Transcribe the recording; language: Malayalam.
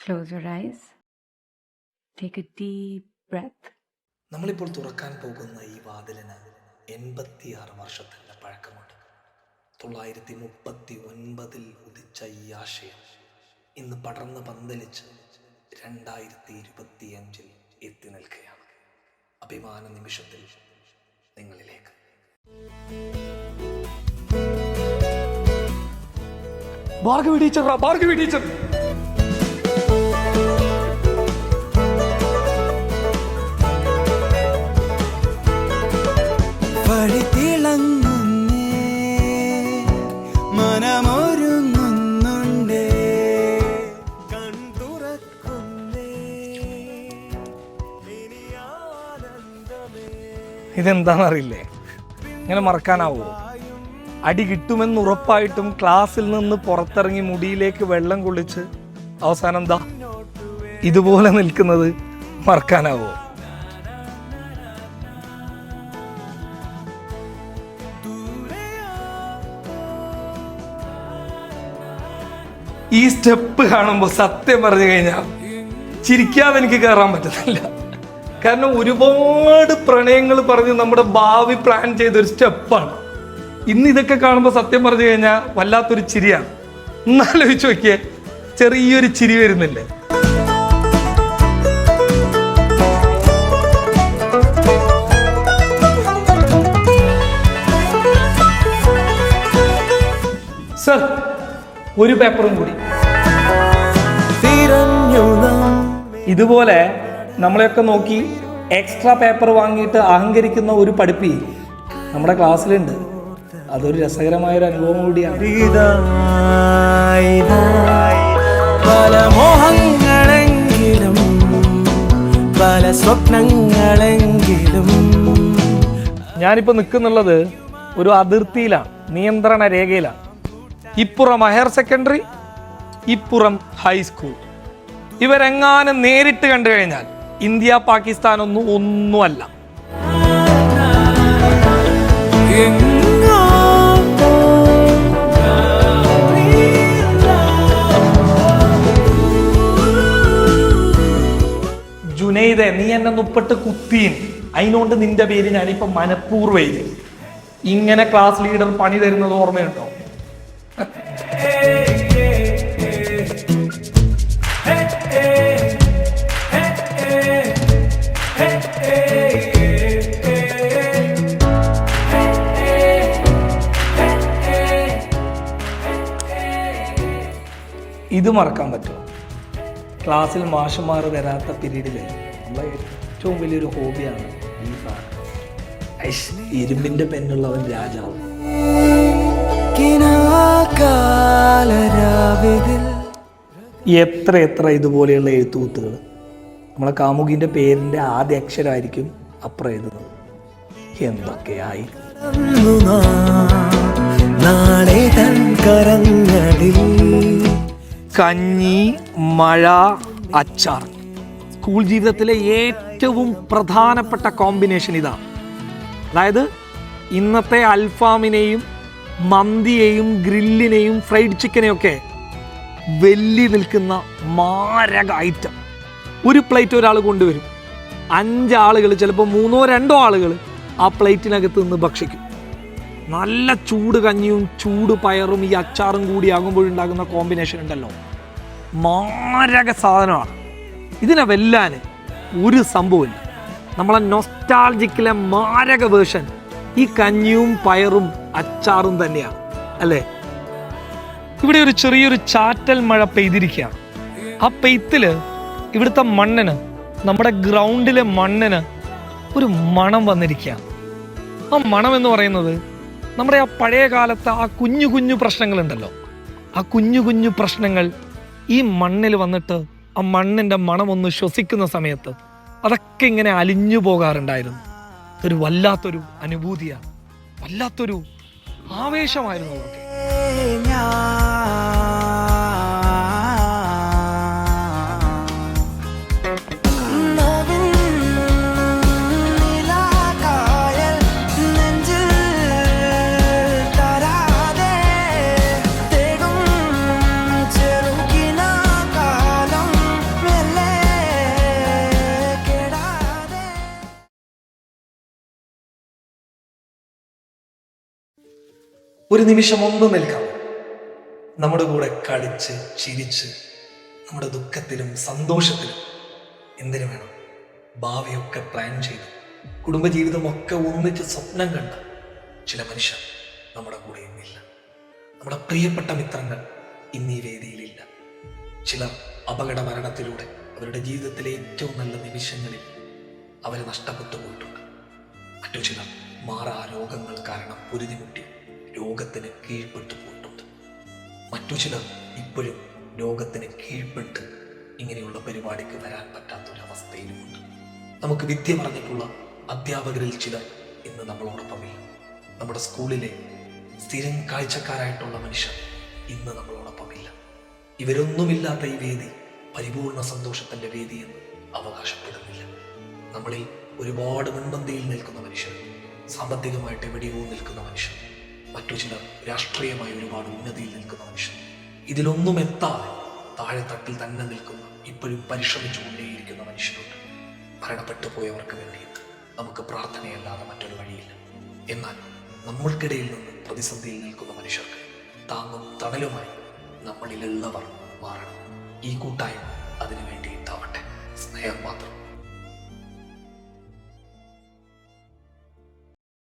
Close your eyes. Take a deep breath. നമ്മളിപ്പോൾ തുറക്കാൻ പോകുന്ന ഈ വാതിലിന് 86 വർഷത്തിൻ്റെ പഴക്കമുണ്ട്. 939 ഉദിച്ച ഈ ആശയം ഇന്ന് പടർന്ന് പന്തലിച്ച് 2025 എത്തി നിൽക്കുകയാണ്. അഭിമാന നിമിഷത്തിൽ നിങ്ങളിലേക്ക്. ഭാർഗവി ടീച്ചർ ഇതെന്താണെന്നറിയില്ലേ? ഇങ്ങനെ മറക്കാനാവോ? അടി കിട്ടുമെന്ന് ഉറപ്പായിട്ടും ക്ലാസ്സിൽ നിന്ന് പുറത്തിറങ്ങി മുടിയിലേക്ക് വെള്ളം കൊള്ളിച്ച് അവസാനം എന്താ ഇതുപോലെ നിൽക്കുന്നത് മറക്കാനാവോ? ഈ സ്റ്റെപ്പ് കാണുമ്പോൾ സത്യം പറഞ്ഞു കഴിഞ്ഞാൽ ചിരിക്കാതെ എനിക്ക് കയറാൻ പറ്റുന്നില്ല. കാരണം ഒരുപാട് പ്രണയങ്ങൾ പറഞ്ഞ് നമ്മുടെ ഭാവി പ്ലാൻ ചെയ്തൊരു സ്റ്റെപ്പാണ്. ഇന്ന് ഇതൊക്കെ കാണുമ്പോൾ സത്യം പറഞ്ഞു കഴിഞ്ഞാൽ വല്ലാത്തൊരു ചിരിയാണ്. എന്നാലോചിച്ച് നോക്കിയേ, ചെറിയൊരു ചിരി വരുന്നില്ലേ? സർ, ഒരു പേപ്പറും കൂടി. ഇതുപോലെ നമ്മളെയൊക്കെ നോക്കി എക്സ്ട്രാ പേപ്പർ വാങ്ങിയിട്ട് അഹങ്കരിക്കുന്ന ഒരു പഠിപ്പി നമ്മുടെ ക്ലാസ്സിലുണ്ട്. അതൊരു രസകരമായൊരു അനുഭവം കൂടിയാണ്. പല മോഹങ്ങളെങ്കിലും പല സ്വപ്നങ്ങളെങ്കിലും ഞാനിപ്പോൾ നിൽക്കുന്നുള്ളത് ഒരു അതിർത്തിയിലാണ്, നിയന്ത്രണ രേഖയിലാണ്. ഇപ്പുറം ഹയർ സെക്കൻഡറി, ഇപ്പുറം ഹൈസ്കൂൾ. ഇവരെങ്ങാനും നേരിട്ട് കണ്ടു കഴിഞ്ഞാൽ ഇന്ത്യ പാകിസ്ഥാൻ ഒന്നുമല്ല. ജുനൈദെ, നീ എന്നെ മുപ്പട്ട് കുത്തീൻ, അതിനോണ്ട് നിന്റെ പേര് ഞാനിപ്പോ മനഃപൂർവ്വം ഇങ്ങനെ ക്ലാസ് ലീഡർ പണി തരുന്നത് ഓർമ്മയുണ്ടോ? ഇത് മറക്കാൻ പറ്റുമോ? ക്ലാസ്സിൽ മാഷുമാർ തരാത്ത പീരീഡിൽ നമ്മളെ ഏറ്റവും വലിയൊരു ഹോബിയാണ് ഈ സാധനം. ഇരുമ്പിന്റെ പെണ്ണുള്ളവൻ രാജാവ്. എത്ര ഇതുപോലെയുള്ള എഴുത്തുകുത്തുകൾ. നമ്മളെ കാമുകിന്റെ പേരിന്റെ ആദ്യ അക്ഷരമായിരിക്കും അപ്പുറം എഴുതുന്നത്. എന്തൊക്കെയായി കഞ്ഞി, മഴ, അച്ചാർ. സ്കൂൾ ജീവിതത്തിലെ ഏറ്റവും പ്രധാനപ്പെട്ട കോമ്പിനേഷൻ ഇതാണ്. അതായത് ഇന്നത്തെ അൽഫാമിനെയും മന്തിയെയും ഗ്രില്ലിനെയും ഫ്രൈഡ് ചിക്കനെയൊക്കെ വെല്ലി നിൽക്കുന്ന മാരക ഐറ്റം. ഒരു പ്ലേറ്റ് ഒരാൾ കൊണ്ടുവരും, 5 ആളുകൾ, ചിലപ്പോൾ 3-2 ആളുകൾ ആ പ്ലേറ്റിനകത്ത് നിന്ന് ഭക്ഷിക്കും. നല്ല ചൂട് കഞ്ഞിയും ചൂട് പയറും ഈ അച്ചാറും കൂടി ആകുമ്പോഴുണ്ടാകുന്ന കോമ്പിനേഷൻ ഉണ്ടല്ലോ, മാരക സാധനമാണ്. ഇതിനെ വെല്ലാൻ ഒരു സംഭവമില്ല. നമ്മളെ നൊസ്റ്റാൾജിക്കിലെ മാരക വേർഷൻ ഈ കഞ്ഞിയും പയറും അച്ചാറും തന്നെയാണ്, അല്ലേ? ഇവിടെ ഒരു ചെറിയൊരു ചാറ്റൽ മഴ പെയ്തിരിക്കുകയാണ്. ആ പെയ്ത്തില് ഇവിടുത്തെ മണ്ണിന്, നമ്മുടെ ഗ്രൗണ്ടിലെ മണ്ണിന് ഒരു മണം വന്നിരിക്കുകയാണ്. ആ മണം എന്ന് പറയുന്നത് നമ്മുടെ ആ പഴയ കാലത്തെ ആ കുഞ്ഞു പ്രശ്നങ്ങളുണ്ടല്ലോ, ആ കുഞ്ഞു പ്രശ്നങ്ങൾ ഈ മണ്ണിൽ വന്നിട്ട് ആ മണ്ണിൻ്റെ മണം ഒന്ന് ശ്വസിക്കുന്ന സമയത്ത് അതൊക്കെ ഇങ്ങനെ അലിഞ്ഞു പോകാറുണ്ടായിരുന്നു. ഒരു വല്ലാത്തൊരു അനുഭൂതിയാണ്, വല്ലാത്തൊരു ആവേശമായിരുന്നു അവർക്ക്. ഒരു നിമിഷം ഒന്നും നിൽക്കാം. നമ്മുടെ കൂടെ കളിച്ച് ചിരിച്ച് നമ്മുടെ ദുഃഖത്തിലും സന്തോഷത്തിലും എന്തിനു വേണം ഭാവിയൊക്കെ പ്ലാൻ ചെയ്ത് കുടുംബജീവിതമൊക്കെ ഒന്നിച്ച് സ്വപ്നം കണ്ട ചില മനുഷ്യർ നമ്മുടെ കൂടെ ഇന്നില്ല. നമ്മുടെ പ്രിയപ്പെട്ട മിത്രങ്ങൾ ഇന്നീ വേദിയിലില്ല. ചിലർ അപകട മരണത്തിലൂടെ അവരുടെ ജീവിതത്തിലെ ഏറ്റവും നല്ല നിമിഷങ്ങളിൽ അവരെ നഷ്ടപ്പെട്ടു പോയിട്ടുണ്ട്. മറ്റു ചിലർ മാറാ രോഗങ്ങൾ കാരണം പൊരുതിമുട്ടി രോഗത്തിന് കീഴ്പ്പെട്ടു പോയിട്ടുണ്ട്. മറ്റു ചിലർ ഇപ്പോഴും രോഗത്തിന് കീഴ്പ്പെട്ട് ഇങ്ങനെയുള്ള പരിപാടിക്ക് വരാൻ പറ്റാത്തൊരവസ്ഥയിലുമുണ്ട്. നമുക്ക് വിദ്യ പറഞ്ഞിട്ടുള്ള അധ്യാപകരിൽ ചിലർ ഇന്ന് നമ്മളോടൊപ്പമില്ല. നമ്മുടെ സ്കൂളിലെ സ്ഥിരം കാഴ്ചക്കാരായിട്ടുള്ള മനുഷ്യർ ഇന്ന് നമ്മളോടൊപ്പമില്ല. ഇവരൊന്നുമില്ലാത്ത ഈ വേദി പരിപൂർണ സന്തോഷത്തിന്റെ വേദി എന്ന് അവകാശപ്പെടുന്നില്ല. നമ്മളിൽ ഒരുപാട് മുൻപന്തിയിൽ നിൽക്കുന്ന മനുഷ്യർ, സാമ്പത്തികമായിട്ട് എവിടെയോ നിൽക്കുന്ന മനുഷ്യർ, മറ്റു ചിലർ രാഷ്ട്രീയമായി ഒരുപാട് ഉന്നതിയിൽ നിൽക്കുന്ന മനുഷ്യർ, ഇതിലൊന്നും എത്താതെ താഴെത്തട്ടിൽ തന്നെ നിൽക്കുന്ന ഇപ്പോഴും പരിശ്രമിച്ചുകൊണ്ടേയിരിക്കുന്ന മനുഷ്യരുണ്ട്. മരണപ്പെട്ടു പോയവർക്ക് വേണ്ടിയിട്ട് നമുക്ക് പ്രാർത്ഥനയല്ലാതെ മറ്റൊരു വഴിയില്ല. എന്നാൽ നമ്മൾക്കിടയിൽ നിന്ന് പ്രതിസന്ധിയിൽ നിൽക്കുന്ന മനുഷ്യർക്ക് താങ്ങും തണലുമായി നമ്മളിലുള്ളവർ മാറണം. ഈ കൂട്ടായ്മ അതിനു വേണ്ടിയിട്ടാവട്ടെ. സ്നേഹം മാത്രം.